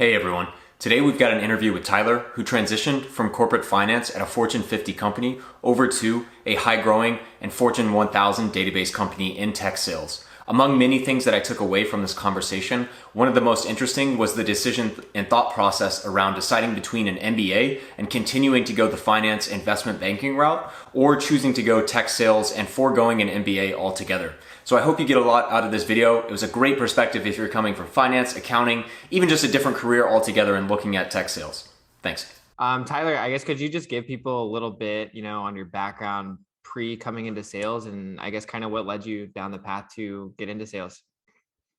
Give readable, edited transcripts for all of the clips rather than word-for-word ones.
Hey everyone. Today we've got an interview with Tyler, who transitioned from corporate finance at a Fortune 50 company over to a high growing and Fortune 1000 database company in tech sales. Among many things that I took away from this conversation, one of the most interesting was the decision and thought process around deciding between an MBA and continuing to go the finance investment banking route, or choosing to go tech sales and foregoing an MBA altogether. So I hope you get a lot out of this video. It was a great perspective if you're coming from finance, accounting, even just a different career altogether and looking at tech sales. Thanks. Tyler, I guess could you just give people a little bit, on your background pre coming into sales and I guess kind of what led you down the path to get into sales?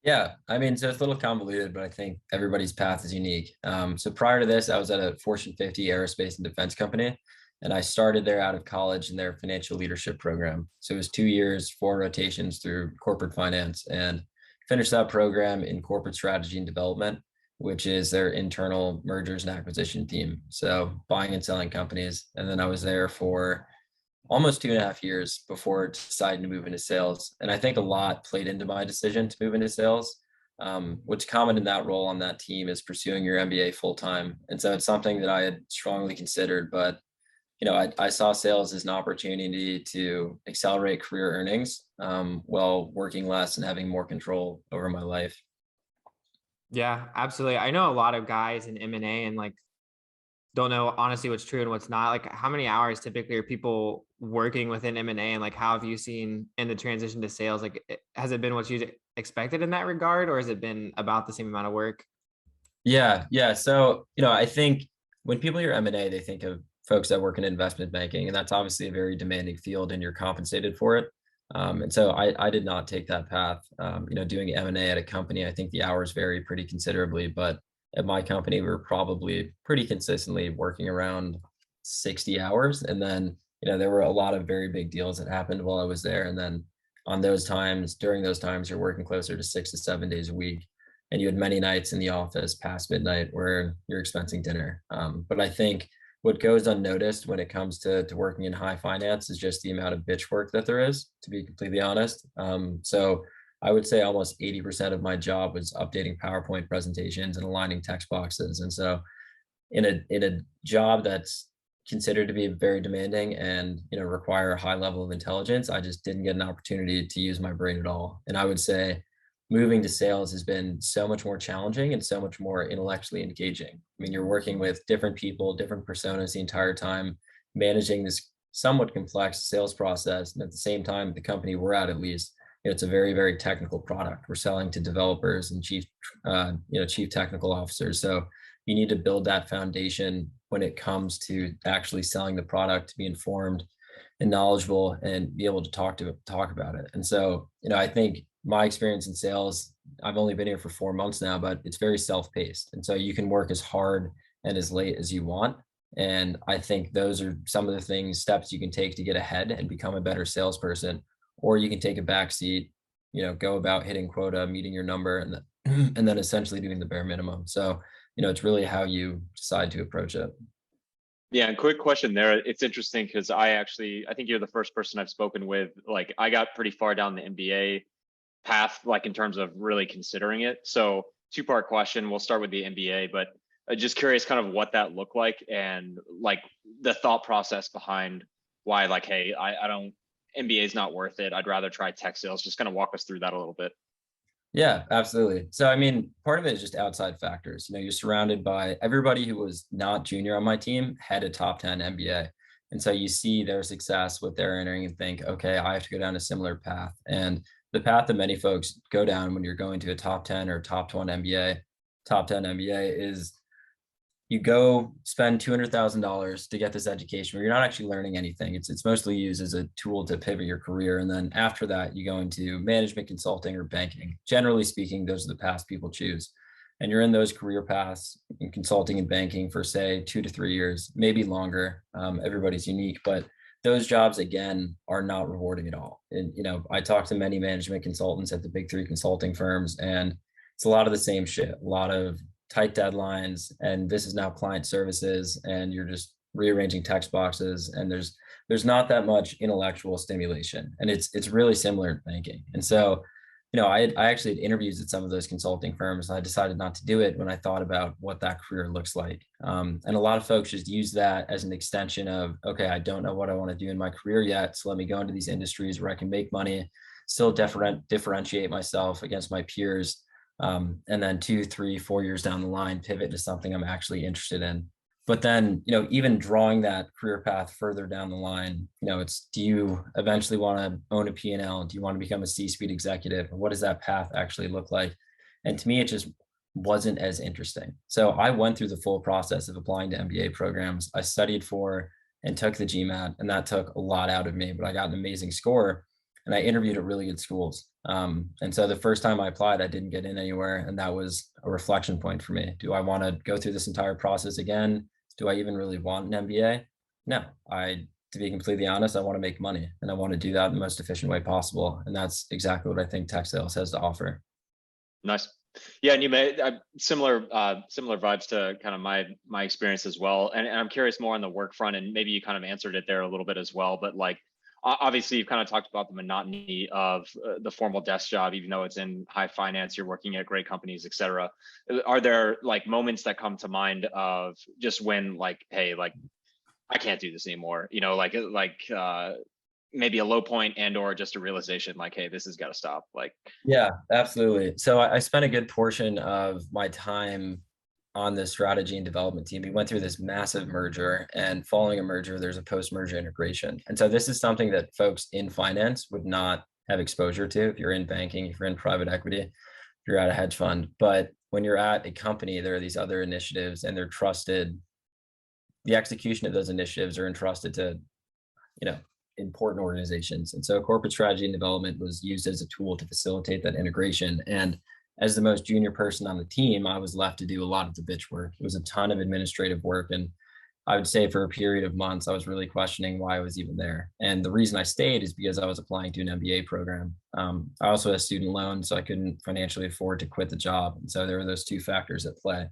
Yeah, I mean, so it's a little convoluted, but I think everybody's path is unique. So prior to this, I was at a Fortune 50 aerospace and defense company, and I started there out of college in their financial leadership program. So it was 2 years, four rotations through corporate finance, and finished that program in corporate strategy and development, which is their internal mergers and acquisition team. So buying and selling companies. And then I was there for almost 2.5 years before deciding to move into sales. And I think a lot played into my decision to move into sales. What's common in that role on that team is pursuing your MBA full time. And so it's something that I had strongly considered, but I saw sales as an opportunity to accelerate career earnings while working less and having more control over my life. Yeah, absolutely. I know a lot of guys in M&A and like don't know honestly what's true and what's not. Like how many hours typically are people working within M&A, and like how have you seen in the transition to sales? Like has it been what you expected in that regard, or has it been about the same amount of work? Yeah. So, I think when people hear M&A, they think of folks that work in investment banking, and that's obviously a very demanding field and you're compensated for it. And so I did not take that path. Doing M&A at a company, I think the hours vary pretty considerably, but at my company, we were probably pretty consistently working around 60 hours. And then, there were a lot of very big deals that happened while I was there. And then during those times, you're working closer to 6 to 7 days a week, and you had many nights in the office past midnight where you're expensing dinner. But I think what goes unnoticed when it comes to working in high finance is just the amount of bitch work that there is, to be completely honest. So I would say almost 80% of my job was updating PowerPoint presentations and aligning text boxes. And so in a job that's considered to be very demanding and require a high level of intelligence, I just didn't get an opportunity to use my brain at all. And I would say moving to sales has been so much more challenging and so much more intellectually engaging. I mean, you're working with different people, different personas the entire time, managing this somewhat complex sales process. And at the same time, the company we're at least, it's a very, very technical product. We're selling to developers and chief technical officers. So you need to build that foundation when it comes to actually selling the product, to be informed and knowledgeable and be able to talk about it. And so, I think my experience in sales, I've only been here for 4 months now, but it's very self-paced. And so you can work as hard and as late as you want. And I think those are some of the steps you can take to get ahead and become a better salesperson. Or you can take a back seat, go about hitting quota, meeting your number, and then, and then essentially doing the bare minimum. So, it's really how you decide to approach it. Yeah, and quick question there. It's interesting because I think you're the first person I've spoken with. Like, I got pretty far down the MBA path, like in terms of really considering it. So, two-part question. We'll start with the MBA, but just curious kind of what that looked like and like the thought process behind why, like, hey, I don't, MBA is not worth it. I'd rather try tech sales. Just kind of walk us through that a little bit. Yeah, absolutely. So, I mean, part of it is just outside factors. You're surrounded by everybody who was not junior on my team had a top 10 MBA. And so you see their success, what they're entering, and think, okay, I have to go down a similar path. And the path that many folks go down when you're going to a top 10 or top 10 MBA is you go spend $200,000 to get this education where you're not actually learning anything. It's mostly used as a tool to pivot your career. And then after that, you go into management consulting or banking. Generally speaking, those are the paths people choose. And you're in those career paths in consulting and banking for say 2 to 3 years, maybe longer. Everybody's unique, but those jobs again are not rewarding at all. And I talked to many management consultants at the big three consulting firms, and it's a lot of the same shit. A lot of tight deadlines, and this is now client services, and you're just rearranging text boxes, and there's not that much intellectual stimulation, and it's really similar in banking. And so I actually had interviews at some of those consulting firms. And I decided not to do it when I thought about what that career looks like. And a lot of folks just use that as an extension of, okay, I don't know what I want to do in my career yet. So let me go into these industries where I can make money, still differentiate myself against my peers. And then 2, 3, 4 years down the line, pivot to something I'm actually interested in. But then, even drawing that career path further down the line, it's, do you eventually want to own a P&L? Do you want to become a C-suite executive? What does that path actually look like? And to me, it just wasn't as interesting. So I went through the full process of applying to MBA programs. I studied for and took the GMAT, and that took a lot out of me, but I got an amazing score and I interviewed at really good schools. And so the first time I applied, I didn't get in anywhere. And that was a reflection point for me. Do I want to go through this entire process again? Do I even really want an MBA? No, to be completely honest, I want to make money and I want to do that in the most efficient way possible. And that's exactly what I think tech sales has to offer. Nice. Yeah, and you made similar vibes to kind of my experience as well. And I'm curious more on the work front, and maybe you kind of answered it there a little bit as well. But like, obviously, you've kind of talked about the monotony of the formal desk job, even though it's in high finance, you're working at great companies, et cetera. Are there like moments that come to mind of just when like, hey, like I can't do this anymore? Maybe a low point and or just a realization like, hey, this has got to stop. Like, yeah, absolutely. So I spent a good portion of my time on the strategy and development team. We went through this massive merger, and following a merger, there's a post-merger integration. And so this is something that folks in finance would not have exposure to if you're in banking, if you're in private equity, if you're at a hedge fund. But when you're at a company, there are these other initiatives and they're trusted. The execution of those initiatives are entrusted to, important organizations. And so corporate strategy and development was used as a tool to facilitate that integration. And as the most junior person on the team, I was left to do a lot of the bitch work. It was a ton of administrative work. And I would say for a period of months, I was really questioning why I was even there. And the reason I stayed is because I was applying to an MBA program. I also had student loans, so I couldn't financially afford to quit the job. And so there were those two factors at play.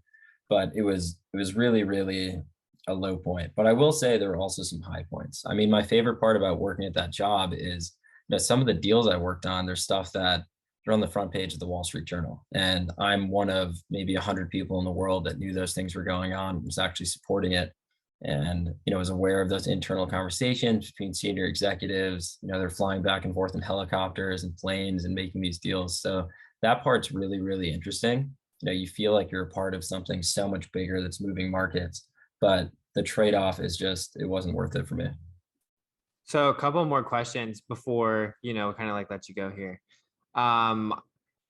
But it was really, really a low point. But I will say there were also some high points. I mean, my favorite part about working at that job is some of the deals I worked on, there's stuff that are on the front page of the Wall Street Journal. And I'm one of maybe 100 people in the world that knew those things were going on, was actually supporting it. And, was aware of those internal conversations between senior executives. They're flying back and forth in helicopters and planes and making these deals. So that part's really, really interesting. You feel like you're a part of something so much bigger that's moving markets, but the trade-off is just, it wasn't worth it for me. So a couple more questions before, kind of like let you go here.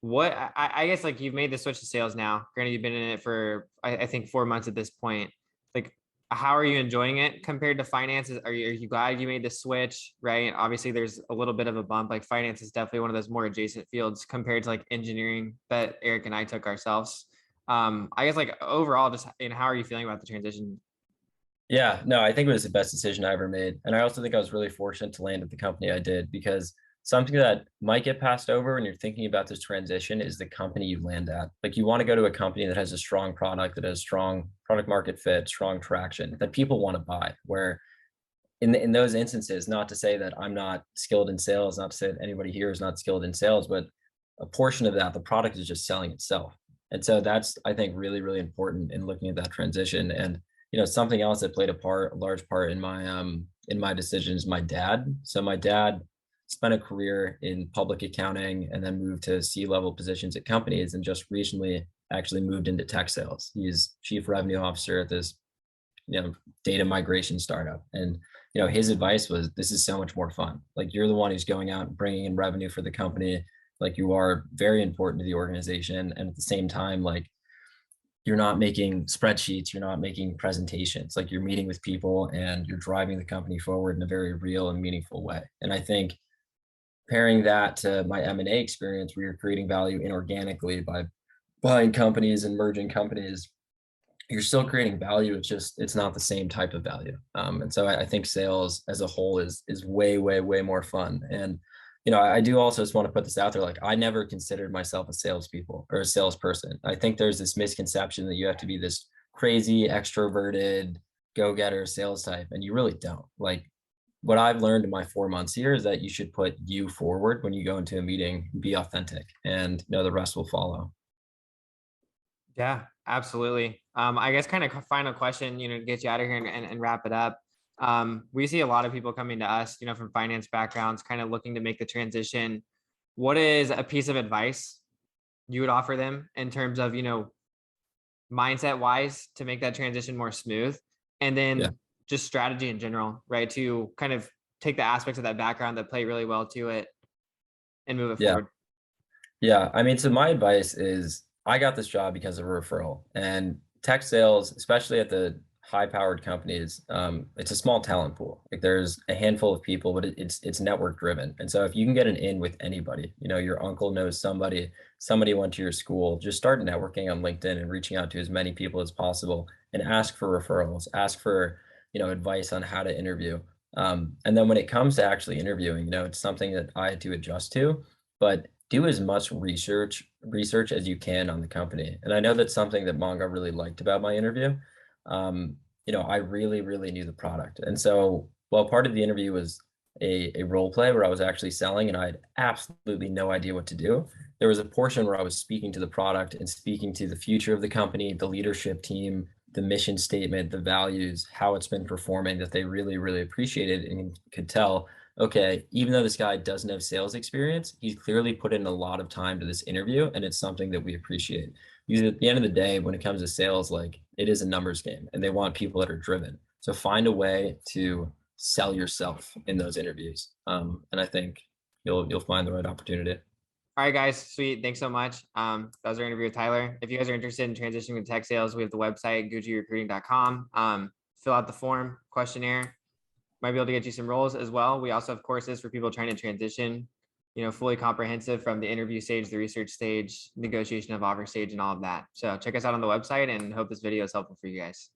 What I guess like you've made the switch to sales now. Granted, you've been in it for I think 4 months at this point. Like, how are you enjoying it compared to finances? Are you glad you made the switch? Right. Obviously, there's a little bit of a bump. Like finance is definitely one of those more adjacent fields compared to like engineering that Eric and I took ourselves. I guess like overall, just how are you feeling about the transition? Yeah, no, I think it was the best decision I ever made. And I also think I was really fortunate to land at the company I did, because something that might get passed over when you're thinking about this transition is the company you land at. Like, you want to go to a company that has a strong product, that has strong product market fit, strong traction, that people want to buy. Where in those instances, not to say that I'm not skilled in sales, not to say that anybody here is not skilled in sales, but a portion of that, the product is just selling itself. And so that's, I think, really, really important in looking at that transition. And something else that played a large part in my decision is my dad. So my dad spent a career in public accounting and then moved to C-level positions at companies, and just recently actually moved into tech sales. He's chief revenue officer at this, data migration startup. And, his advice was, this is so much more fun. Like, you're the one who's going out and bringing in revenue for the company. Like, you are very important to the organization. And at the same time, like, you're not making spreadsheets, you're not making presentations, like you're meeting with people and you're driving the company forward in a very real and meaningful way. And I think pairing that to my M&A experience, where you're creating value inorganically by buying companies and merging companies, you're still creating value. It's not the same type of value. And so I think sales as a whole is way, way, way more fun. And I do also just want to put this out there. Like, I never considered myself a salespeople or a salesperson. I think there's this misconception that you have to be this crazy, extroverted, go-getter sales type, and you really don't. Like, what I've learned in my 4 months here is that you should put you forward when you go into a meeting, be authentic, and the rest will follow. Yeah, absolutely. I guess kind of final question, to get you out of here and wrap it up. We see a lot of people coming to us, from finance backgrounds, kind of looking to make the transition. What is a piece of advice you would offer them in terms of, mindset wise to make that transition more smooth? And then Yeah. just strategy in general, right? To kind of take the aspects of that background that play really well to it and move it Yeah. forward. Yeah. I mean, so my advice is I got this job because of a referral, and tech sales, especially at the high powered companies, it's a small talent pool. Like there's a handful of people, but it's network driven. And so if you can get an in with anybody, your uncle knows somebody went to your school, just start networking on LinkedIn and reaching out to as many people as possible and ask for referrals, ask for, advice on how to interview. And then when it comes to actually interviewing, it's something that I had to adjust to, but do as much research as you can on the company. And I know that's something that Mongo really liked about my interview. Um, I really, really knew the product. And so while part of the interview was a role play where I was actually selling and I had absolutely no idea what to do, there was a portion where I was speaking to the product and speaking to the future of the company, the leadership team, the mission statement, the values, how it's been performing, that they really, really appreciated and could tell, okay, even though this guy doesn't have sales experience, he's clearly put in a lot of time to this interview, and it's something that we appreciate. Because at the end of the day, when it comes to sales, like it is a numbers game, and they want people that are driven. So find a way to sell yourself in those interviews, and I think you'll find the right opportunity. All right, guys. Sweet. Thanks so much. That was our interview with Tyler. If you guys are interested in transitioning to tech sales, we have the website, guccirecruiting.com. Fill out the form, questionnaire. Might be able to get you some roles as well. We also have courses for people trying to transition, fully comprehensive from the interview stage, the research stage, negotiation of offer stage, and all of that. So check us out on the website and hope this video is helpful for you guys.